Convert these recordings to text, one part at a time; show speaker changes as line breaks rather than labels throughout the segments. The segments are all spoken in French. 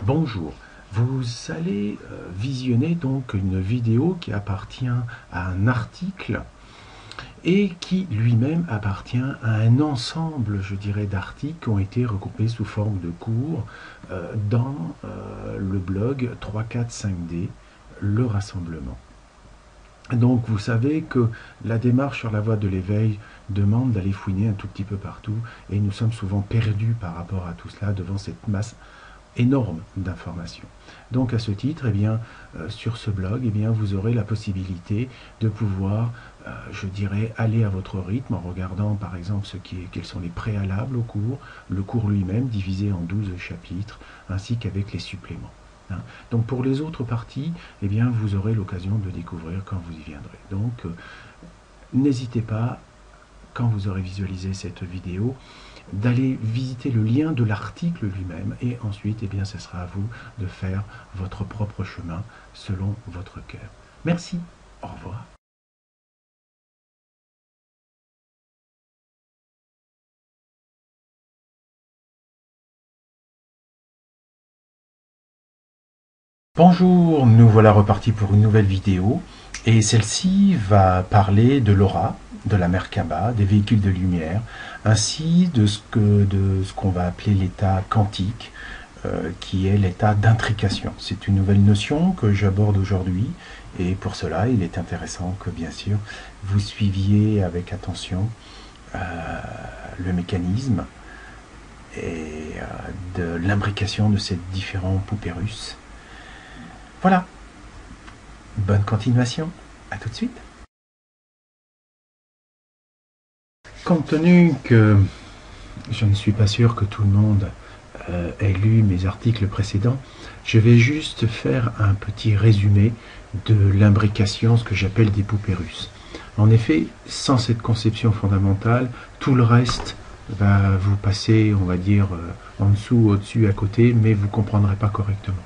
Bonjour, vous allez visionner donc une vidéo qui appartient à un article et qui lui-même appartient à un ensemble, je dirais, d'articles qui ont été regroupés sous forme de cours dans le blog 3-4-5D, le rassemblement. Donc vous savez que la démarche sur la voie de l'éveil demande d'aller fouiner un tout petit peu partout et nous sommes souvent perdus par rapport à tout cela devant cette masse énorme d'informations. Donc à ce titre, sur ce blog, vous aurez la possibilité de pouvoir, je dirais, aller à votre rythme en regardant par exemple quels sont les préalables au cours, le cours lui-même divisé en 12 chapitres, ainsi qu'avec les suppléments. Donc pour les autres parties, vous aurez l'occasion de découvrir quand vous y viendrez. Donc n'hésitez pas, quand vous aurez visualisé cette vidéo, d'aller visiter le lien de l'article lui-même et ensuite ce sera à vous de faire votre propre chemin selon votre cœur. Merci, au revoir. Bonjour, nous voilà repartis pour une nouvelle vidéo et celle-ci va parler de l'aura, de la Merkaba, des véhicules de lumière, ainsi de ce qu'on va appeler l'état quantique, qui est l'état d'intrication. C'est une nouvelle notion que j'aborde aujourd'hui et pour cela il est intéressant que bien sûr vous suiviez avec attention le mécanisme et de l'imbrication de ces différents poupées russes. Voilà, bonne continuation, à tout de suite. Compte tenu que je ne suis pas sûr que tout le monde ait lu mes articles précédents, je vais juste faire un petit résumé de l'imbrication, ce que j'appelle des poupées russes. En effet, sans cette conception fondamentale, tout le reste va vous passer, on va dire, en dessous, au-dessus, à côté, mais vous ne comprendrez pas correctement.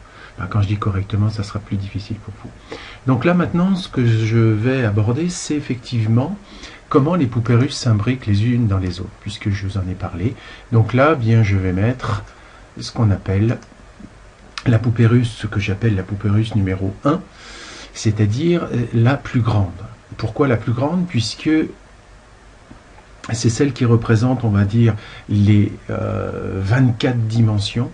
Quand je dis correctement, ça sera plus difficile pour vous. Donc là maintenant, ce que je vais aborder, c'est effectivement comment les poupées russes s'imbriquent les unes dans les autres, puisque je vous en ai parlé. Donc là, je vais mettre ce qu'on appelle la poupée russe, ce que j'appelle la poupée russe numéro 1, c'est-à-dire la plus grande. Pourquoi la plus grande? Puisque c'est celle qui représente, on va dire, les 24 dimensions,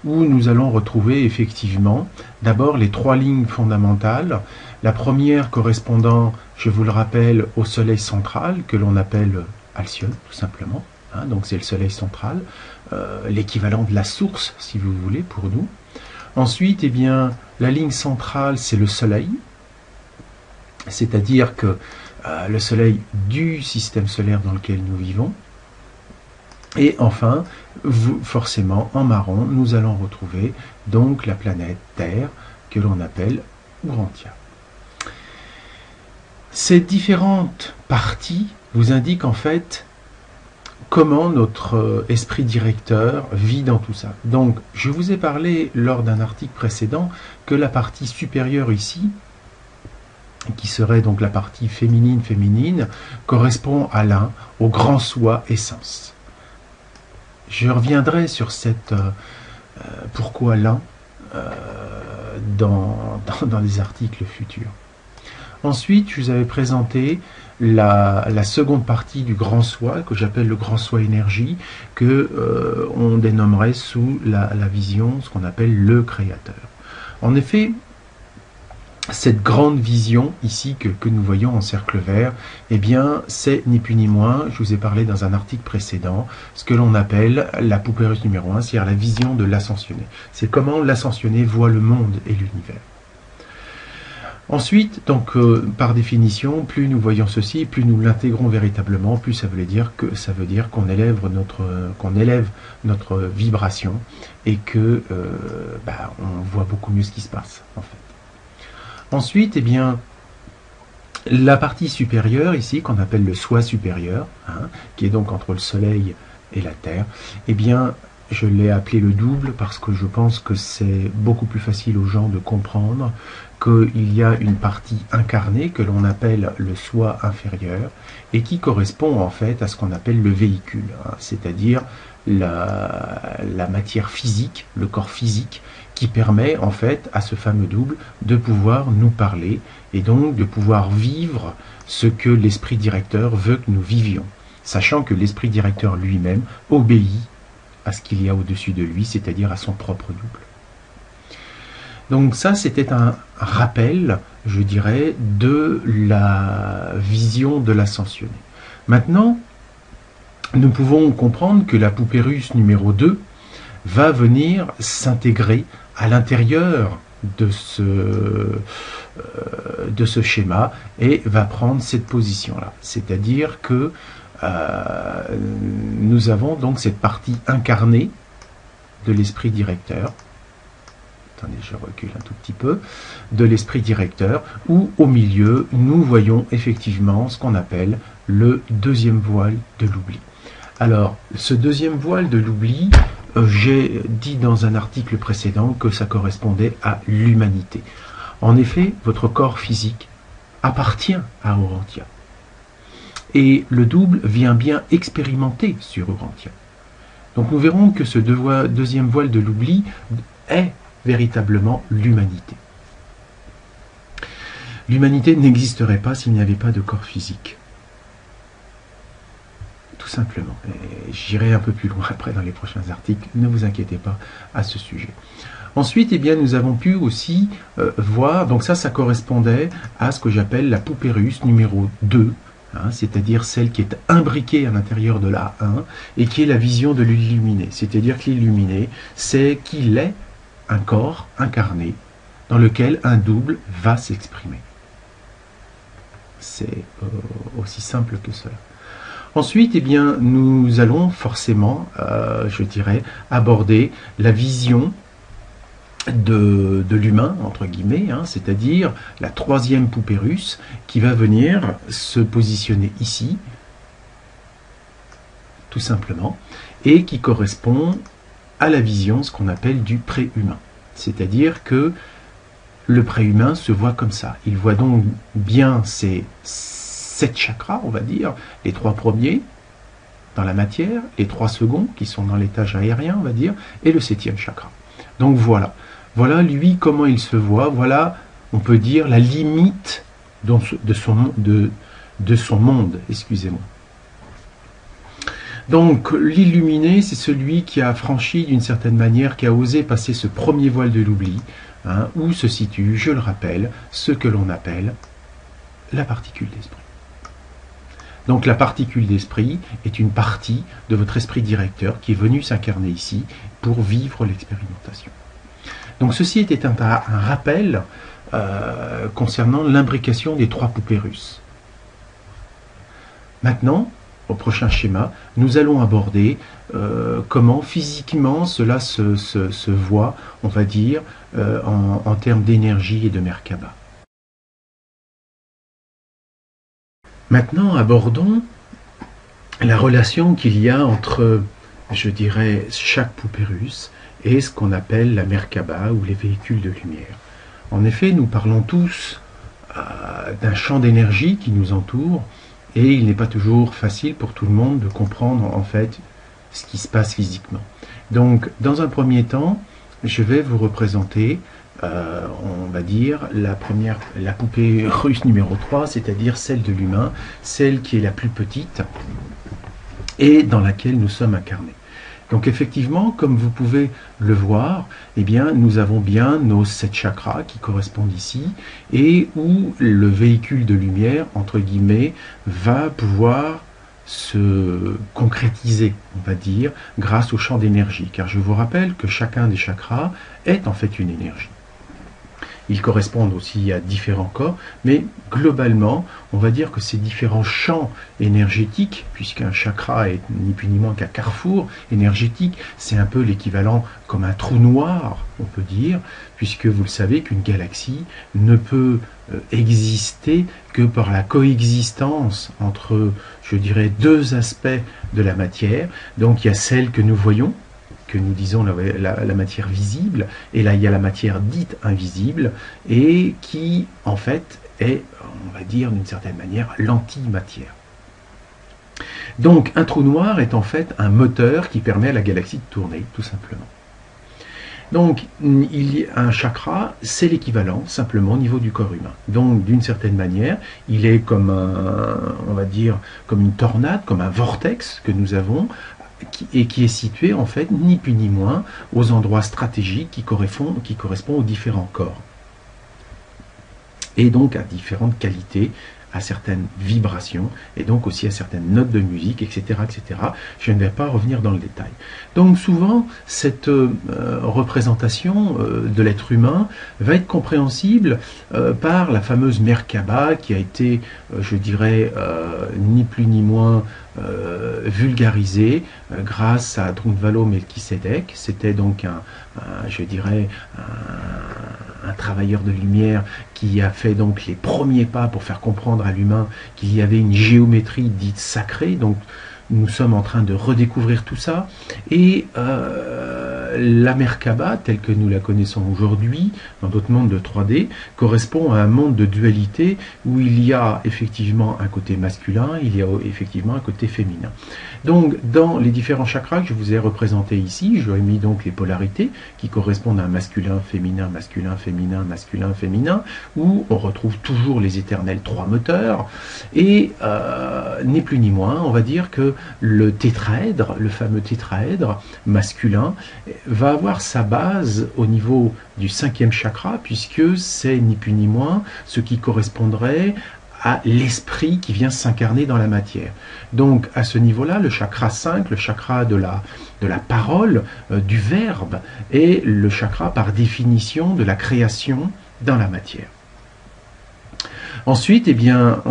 où nous allons retrouver effectivement d'abord les 3 lignes fondamentales. La première correspondant, je vous le rappelle, au soleil central, que l'on appelle Alcyone, tout simplement. Donc c'est le soleil central, l'équivalent de la source, si vous voulez, pour nous. Ensuite, la ligne centrale, c'est le soleil, c'est-à-dire que le soleil du système solaire dans lequel nous vivons. Et enfin, forcément, en marron, nous allons retrouver donc la planète Terre, que l'on appelle Urantia. Ces différentes parties vous indiquent en fait comment notre esprit directeur vit dans tout ça. Donc, je vous ai parlé lors d'un article précédent que la partie supérieure ici, qui serait donc la partie féminine, correspond à l'un, au grand soi essence. Je reviendrai sur cette pourquoi l'un dans les articles futurs. Ensuite, je vous avais présenté la seconde partie du grand soi, que j'appelle le grand soi énergie, que on dénommerait sous la vision, ce qu'on appelle le créateur. En effet, cette grande vision ici que nous voyons en cercle vert, c'est ni plus ni moins, je vous ai parlé dans un article précédent, ce que l'on appelle la poupée russe numéro 1, c'est-à-dire la vision de l'ascensionné. C'est comment l'ascensionné voit le monde et l'univers. Ensuite, donc par définition, plus nous voyons ceci, plus nous l'intégrons véritablement, plus ça veut dire qu'on élève notre vibration et que on voit beaucoup mieux ce qui se passe en fait. Ensuite, la partie supérieure ici, qu'on appelle le soi supérieur, qui est donc entre le soleil et la terre, je l'ai appelé le double parce que je pense que c'est beaucoup plus facile aux gens de comprendre qu'il y a une partie incarnée que l'on appelle le soi inférieur et qui correspond en fait à ce qu'on appelle le véhicule, c'est-à-dire la matière physique, le corps physique, qui permet en fait à ce fameux double de pouvoir nous parler et donc de pouvoir vivre ce que l'esprit directeur veut que nous vivions, sachant que l'esprit directeur lui-même obéit à ce qu'il y a au-dessus de lui, c'est-à-dire à son propre double. Donc ça, c'était un rappel, je dirais, de la vision de l'ascensionné. Maintenant, nous pouvons comprendre que la poupée russe numéro 2 va venir s'intégrer à l'intérieur de ce schéma et va prendre cette position-là. C'est-à-dire que nous avons donc cette partie incarnée de l'esprit directeur. Attendez, je recule un tout petit peu, de l'esprit directeur, où au milieu, nous voyons effectivement ce qu'on appelle le deuxième voile de l'oubli. Alors, ce deuxième voile de l'oubli, j'ai dit dans un article précédent que ça correspondait à l'humanité. En effet, votre corps physique appartient à Urantia. Et le double vient bien expérimenter sur Urantia. Donc nous verrons que ce deuxième voile de l'oubli est véritablement l'humanité. L'humanité n'existerait pas s'il n'y avait pas de corps physique. Tout simplement. J'irai un peu plus loin après dans les prochains articles, ne vous inquiétez pas à ce sujet. Ensuite, eh bien, nous avons pu aussi voir, donc ça correspondait à ce que j'appelle la poupée russe numéro 2, hein, c'est-à-dire celle qui est imbriquée à l'intérieur de la 1 et qui est la vision de l'illuminé. C'est-à-dire que l'illuminé, c'est qu'il est un corps incarné dans lequel un double va s'exprimer. C'est aussi simple que cela. Ensuite, eh bien, nous allons forcément, je dirais, aborder la vision de l'humain, entre guillemets, hein, c'est-à-dire la troisième poupée russe qui va venir se positionner ici, tout simplement, et qui correspond à la vision, ce qu'on appelle du préhumain. C'est-à-dire que le préhumain se voit comme ça. Il voit donc bien ces 7 chakras, on va dire, les 3 premiers dans la matière, les 3 seconds qui sont dans l'étage aérien, on va dire, et le 7e chakra. Donc voilà. Voilà lui comment il se voit. Voilà, on peut dire, la limite de son monde. Excusez-moi. Donc l'illuminé, c'est celui qui a franchi d'une certaine manière, qui a osé passer ce premier voile de l'oubli, hein, où se situe, je le rappelle, ce que l'on appelle la particule d'esprit. Donc la particule d'esprit est une partie de votre esprit directeur qui est venu s'incarner ici pour vivre l'expérimentation. Donc ceci était un rappel concernant l'imbrication des 3 poupées russes. Maintenant, au prochain schéma, nous allons aborder comment physiquement cela se voit, on va dire, en termes d'énergie et de Merkaba. Maintenant, abordons la relation qu'il y a entre, je dirais, chaque poupée russe et ce qu'on appelle la Merkaba ou les véhicules de lumière. En effet, nous parlons tous d'un champ d'énergie qui nous entoure, et il n'est pas toujours facile pour tout le monde de comprendre en fait ce qui se passe physiquement. Donc, dans un premier temps, je vais vous représenter, on va dire, la poupée russe numéro 3, c'est-à-dire celle de l'humain, celle qui est la plus petite et dans laquelle nous sommes incarnés. Donc effectivement, comme vous pouvez le voir, eh bien, nous avons bien nos 7 chakras qui correspondent ici, et où le véhicule de lumière, entre guillemets, va pouvoir se concrétiser, on va dire, grâce au champ d'énergie. Car je vous rappelle que chacun des chakras est en fait une énergie. Ils correspondent aussi à différents corps, mais globalement, on va dire que ces différents champs énergétiques, puisqu'un chakra est ni plus ni moins qu'un carrefour énergétique, c'est un peu l'équivalent comme un trou noir, on peut dire, puisque vous le savez qu'une galaxie ne peut exister que par la coexistence entre, je dirais, 2 aspects de la matière. Donc il y a celle que nous voyons, que nous disons la matière visible, et là il y a la matière dite invisible, et qui en fait est, on va dire d'une certaine manière, l'antimatière. Donc un trou noir est en fait un moteur qui permet à la galaxie de tourner, tout simplement. Donc, il y a un chakra, c'est l'équivalent simplement au niveau du corps humain. Donc, d'une certaine manière, il est comme on va dire, comme une tornade, comme un vortex que nous avons, et qui est situé en fait ni plus ni moins aux endroits stratégiques qui correspondent aux différents corps. Et donc à différentes qualités, à certaines vibrations, et donc aussi à certaines notes de musique, etc. etc. Je ne vais pas revenir dans le détail. Donc souvent, cette représentation de l'être humain va être compréhensible par la fameuse Merkaba, qui a été, je dirais, ni plus ni moins vulgarisée grâce à Drunvalo Melchisedec. C'était donc je dirais, un travailleur de lumière qui a fait donc les premiers pas pour faire comprendre à l'humain qu'il y avait une géométrie dite sacrée. Donc nous sommes en train de redécouvrir tout ça. Et la Merkaba, telle que nous la connaissons aujourd'hui, dans d'autres mondes de 3D, correspond à un monde de dualité où il y a effectivement un côté masculin, il y a effectivement un côté féminin. Donc, dans les différents chakras que je vous ai représentés ici, j'aurais mis donc les polarités qui correspondent à un masculin, féminin, masculin, féminin, masculin, féminin, où on retrouve toujours les éternels 3 moteurs. Et ni plus ni moins, on va dire que le tétraèdre, le fameux tétraèdre masculin, va avoir sa base au niveau du 5e chakra, puisque c'est ni plus ni moins ce qui correspondrait à l'esprit qui vient s'incarner dans la matière. Donc à ce niveau-là, le chakra 5, le chakra de la parole, du verbe, est le chakra par définition de la création dans la matière. Ensuite, eh bien,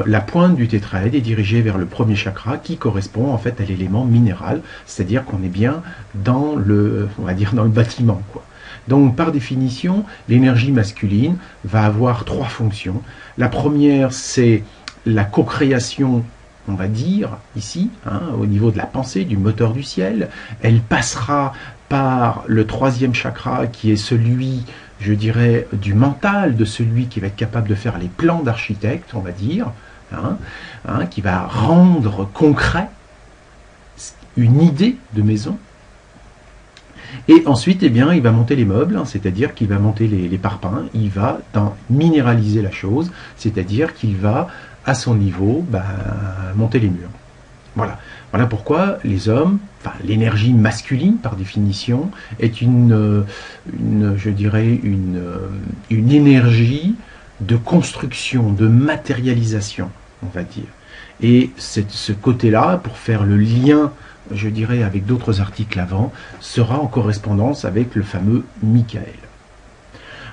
la pointe du tétraèdre est dirigée vers le premier chakra qui correspond en fait à l'élément minéral, c'est-à-dire qu'on est bien dans on va dire dans le bâtiment, quoi. Donc, par définition, l'énergie masculine va avoir 3 fonctions. La première, c'est la co-création, on va dire, ici, au niveau de la pensée, du moteur du ciel. Elle passera par le 3e chakra, qui est celui, je dirais, du mental, de celui qui va être capable de faire les plans d'architecte, on va dire, qui va rendre concret une idée de maison. Et ensuite, eh bien, il va monter les meubles, c'est-à-dire qu'il va monter les parpaings, il va minéraliser la chose, c'est-à-dire qu'il va, à son niveau, monter les murs. Voilà. Voilà pourquoi les hommes, l'énergie masculine, par définition, est je dirais, une énergie de construction, de matérialisation, on va dire. Et ce côté-là, pour faire le lien, je dirais, avec d'autres articles avant, sera en correspondance avec le fameux Michael.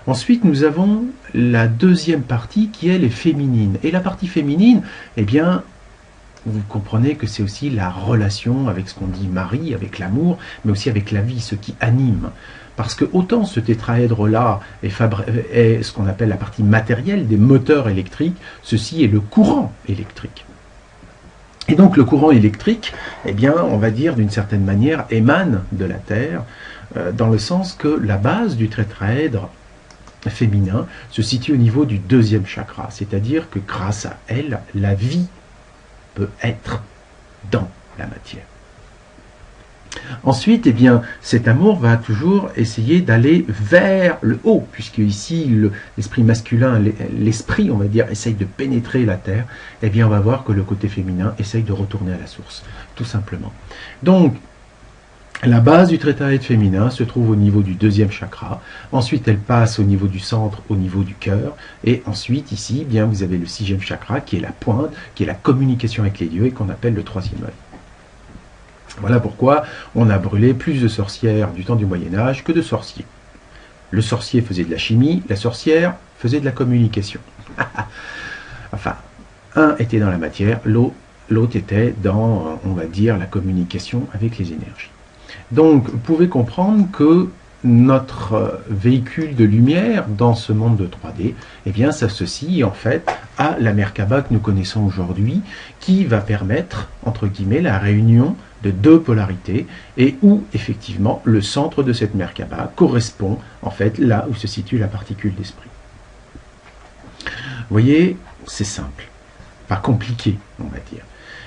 Ensuite, nous avons la deuxième partie qui, elle, est féminine. Et la partie féminine, eh bien, vous comprenez que c'est aussi la relation avec ce qu'on dit mari, avec l'amour, mais aussi avec la vie, ce qui anime. Parce que autant ce tétraèdre-là est ce qu'on appelle la partie matérielle des moteurs électriques, ceci est le courant électrique. Et donc le courant électrique, eh bien, on va dire d'une certaine manière, émane de la Terre, dans le sens que la base du tétraèdre féminin se situe au niveau du 2e chakra, c'est-à-dire que grâce à elle, la vie peut être dans la matière. Ensuite, eh bien, cet amour va toujours essayer d'aller vers le haut, puisque ici, l'esprit masculin, l'esprit, on va dire, essaye de pénétrer la terre, eh bien, on va voir que le côté féminin essaye de retourner à la source, tout simplement. Donc, la base du tétraèdre féminin se trouve au niveau du 2e chakra. Ensuite, elle passe au niveau du centre, au niveau du cœur. Et ensuite, ici, eh bien, vous avez le 6e chakra, qui est la pointe, qui est la communication avec les dieux, et qu'on appelle le 3e œil. Voilà pourquoi on a brûlé plus de sorcières du temps du Moyen-Âge que de sorciers. Le sorcier faisait de la chimie, la sorcière faisait de la communication. Enfin, un était dans la matière, l'autre était dans, on va dire, la communication avec les énergies. Donc, vous pouvez comprendre que notre véhicule de lumière dans ce monde de 3D, eh bien, s'associe en fait à la Merkaba que nous connaissons aujourd'hui, qui va permettre, entre guillemets, la réunion de 2 polarités, et où, effectivement, le centre de cette Merkaba correspond, en fait, là où se situe la particule d'esprit. Vous voyez, c'est simple, pas compliqué, on va dire.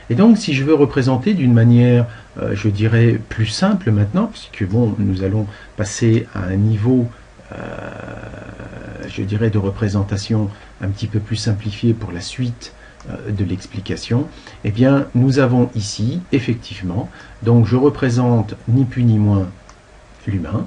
Et donc, si je veux représenter d'une manière, je dirais, plus simple maintenant, puisque bon, nous allons passer à un niveau, je dirais, de représentation un petit peu plus simplifié pour la suite de l'explication, eh bien, nous avons ici, effectivement, donc je représente ni plus ni moins l'humain,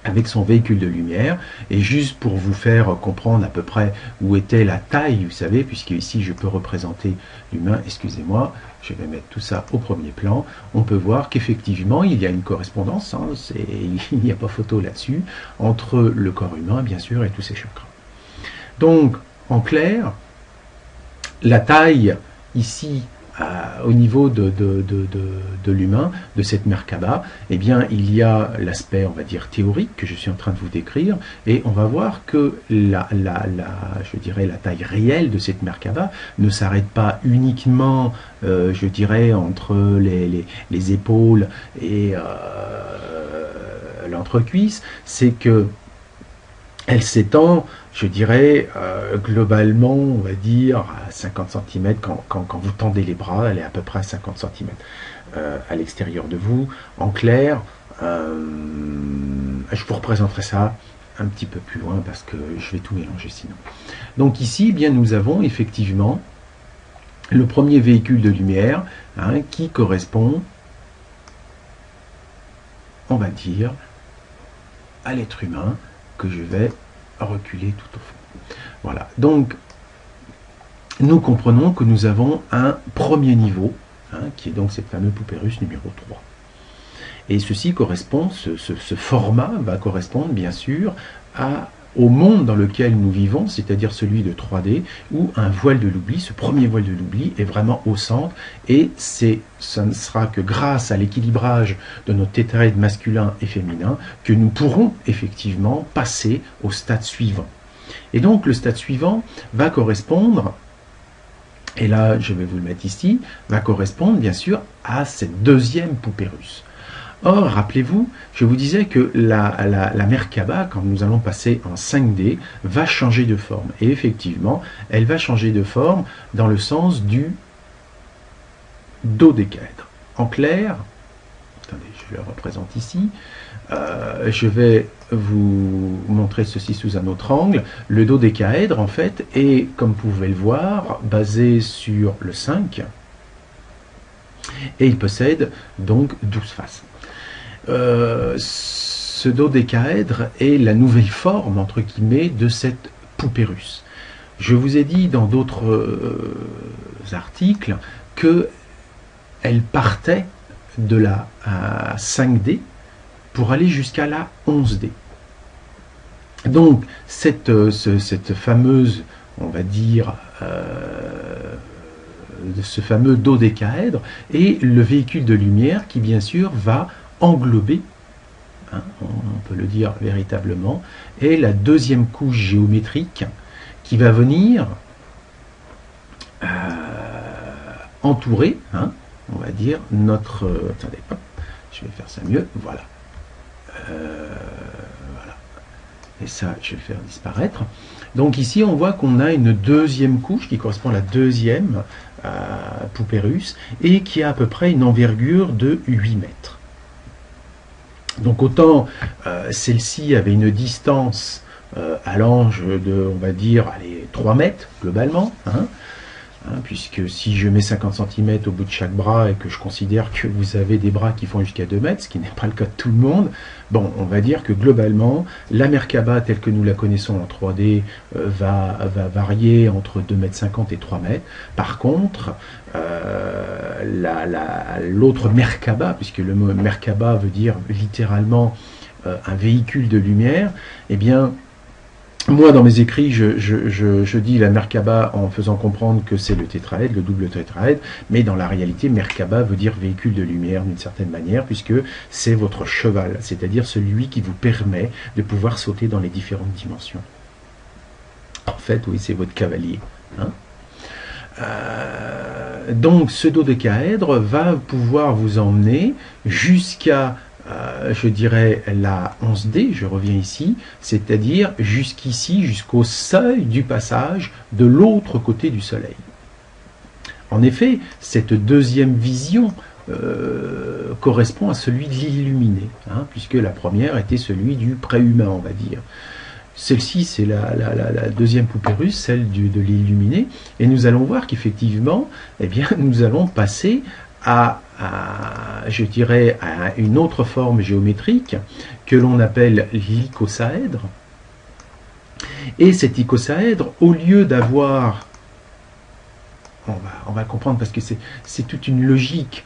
avec son véhicule de lumière, et juste pour vous faire comprendre à peu près où était la taille, vous savez, puisque ici je peux représenter l'humain, excusez-moi, je vais mettre tout ça au premier plan, on peut voir qu'effectivement il y a une correspondance, hein, il n'y a pas photo là-dessus, entre le corps humain bien sûr et tous ses chakras. Donc en clair, la taille ici au niveau de l'humain, de cette Merkaba, eh bien, il y a l'aspect, on va dire, théorique que je suis en train de vous décrire, et on va voir que je dirais, la taille réelle de cette Merkaba ne s'arrête pas uniquement, je dirais, entre les épaules et l'entrecuisse, c'est que elle s'étend, je dirais, globalement, on va dire, à 50 cm. Quand vous tendez les bras, elle est à peu près à 50 cm à l'extérieur de vous. En clair, je vous représenterai ça un petit peu plus loin parce que je vais tout mélanger sinon. Donc ici, eh bien, nous avons effectivement le premier véhicule de lumière, hein, qui correspond, on va dire, à l'être humain, que je vais reculer tout au fond. Voilà, donc nous comprenons que nous avons un premier niveau, hein, qui est donc cette fameuse poupée russe numéro 3. Et ceci correspond, ce format va correspondre bien sûr au monde dans lequel nous vivons, c'est-à-dire celui de 3D, où un voile de l'oubli, ce premier voile de l'oubli, est vraiment au centre, et ça ne sera que grâce à l'équilibrage de nos tétraèdres masculins et féminins que nous pourrons effectivement passer au stade suivant. Et donc le stade suivant va correspondre, et là je vais vous le mettre ici, va correspondre bien sûr à cette deuxième poupée russe. Or, rappelez-vous, je vous disais que la Merkaba, quand nous allons passer en 5D, va changer de forme. Et effectivement, elle va changer de forme dans le sens du dodécaèdre. En clair, attendez, je le représente ici, je vais vous montrer ceci sous un autre angle. Le dodécaèdre, en fait, est, comme vous pouvez le voir, basé sur le 5, et il possède donc 12 faces. Ce dodécaèdre est la nouvelle forme, entre guillemets, de cette poupée russe. Je vous ai dit dans d'autres articles qu'elle partait de la 5D pour aller jusqu'à la 11D. Donc, cette fameuse, on va dire, ce fameux dodécaèdre est le véhicule de lumière qui, bien sûr, va englober, hein, on peut le dire véritablement, est la deuxième couche géométrique qui va venir entourer, hein, on va dire, notre... attendez, hop, je vais faire ça mieux, voilà. Voilà. Et ça, je vais le faire disparaître. Donc ici, on voit qu'on a une deuxième couche qui correspond à la deuxième poupée russe et qui a à peu près une envergure de 8 mètres. Donc autant celle-ci avait une distance allant de, on va dire, allez, 3 mètres globalement, hein, puisque si je mets 50 cm au bout de chaque bras et que je considère que vous avez des bras qui font jusqu'à 2 mètres, ce qui n'est pas le cas de tout le monde, bon, on va dire que globalement, la Merkaba telle que nous la connaissons en 3D va varier entre 2,50 m et 3 mètres. Par contre, l'autre Merkaba, puisque le mot Merkaba veut dire littéralement un véhicule de lumière, eh bien, moi, dans mes écrits, je dis la Merkaba en faisant comprendre que c'est le tétraèdre, le double tétraèdre, mais dans la réalité, Merkaba veut dire véhicule de lumière d'une certaine manière, puisque c'est votre cheval, c'est-à-dire celui qui vous permet de pouvoir sauter dans les différentes dimensions. En fait, oui, c'est votre cavalier. Hein. Donc, ce dodécaèdre va pouvoir vous emmener jusqu'à je dirais la 11D, je reviens ici, c'est-à-dire jusqu'ici, jusqu'au seuil du passage de l'autre côté du Soleil. En effet, cette deuxième vision correspond à celui de l'illuminé, hein, puisque la première était celui du préhumain, on va dire. Celle-ci, c'est la deuxième poupée russe, celle de l'illuminé, et nous allons voir qu'effectivement, eh bien, nous allons passer je dirais, à une autre forme géométrique que l'on appelle l'icosaèdre. Et cet icosaèdre, au lieu d'avoir, on va comprendre parce que c'est toute une logique.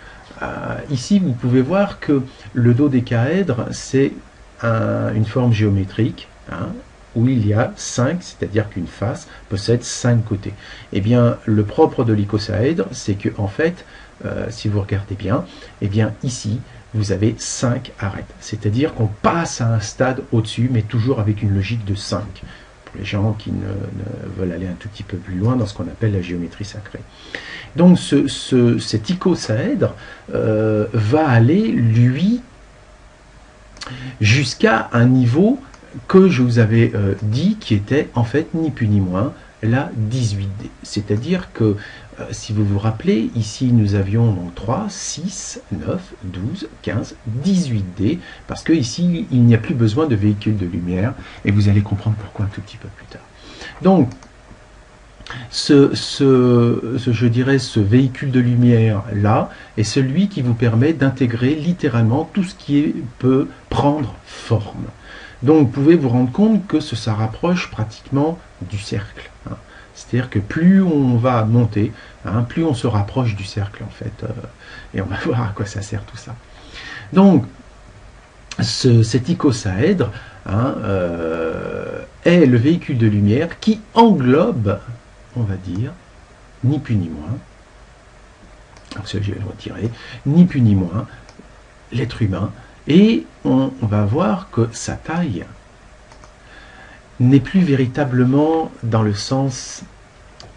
Ici, vous pouvez voir que le dodécaèdre, c'est une forme géométrique, hein, où il y a 5, c'est-à-dire qu'une face possède 5 côtés. Eh bien, le propre de l'icosaèdre, c'est que, en fait, si vous regardez bien, eh bien, ici, vous avez 5 arêtes. C'est-à-dire qu'on passe à un stade au-dessus, mais toujours avec une logique de 5. Pour les gens qui veulent aller un tout petit peu plus loin dans ce qu'on appelle la géométrie sacrée. Donc, cet icosaèdre va aller, lui, jusqu'à un niveau que je vous avais dit, qui était en fait ni plus ni moins la 18D. C'est-à-dire que, si vous vous rappelez, ici nous avions donc 3, 6, 9, 12, 15, 18D, parce que ici il n'y a plus besoin de véhicule de lumière, et vous allez comprendre pourquoi un tout petit peu plus tard. Donc, je dirais, ce véhicule de lumière là est celui qui vous permet d'intégrer littéralement tout ce qui peut prendre forme. Donc vous pouvez vous rendre compte que ça rapproche pratiquement du cercle. Hein. C'est-à-dire que plus on va monter, hein, plus on se rapproche du cercle en fait. Et on va voir à quoi ça sert tout ça. Donc cet icosaèdre, hein, est le véhicule de lumière qui englobe, on va dire, ni plus ni moins, alors ça je vais le retirer, ni plus ni moins, l'être humain. Et on va voir que sa taille n'est plus véritablement dans le sens,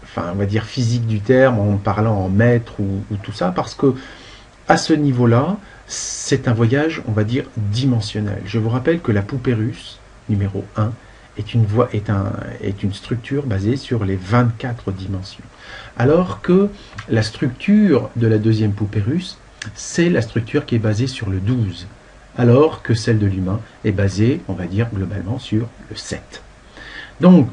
enfin on va dire physique du terme, en parlant en mètres ou tout ça, parce que à ce niveau-là, c'est un voyage, on va dire, dimensionnel. Je vous rappelle que la poupée russe, numéro 1, est une structure basée sur les 24 dimensions. Alors que la structure de la deuxième poupée russe, c'est la structure qui est basée sur le 12. Alors que celle de l'humain est basée, on va dire, globalement sur le 7. Donc,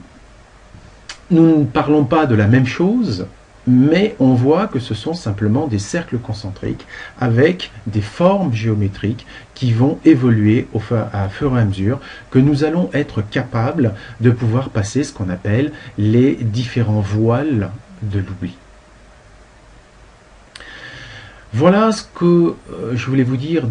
nous ne parlons pas de la même chose, mais on voit que ce sont simplement des cercles concentriques avec des formes géométriques qui vont évoluer à fur et à mesure que nous allons être capables de pouvoir passer ce qu'on appelle les différents voiles de l'oubli. Voilà ce que je voulais vous dire.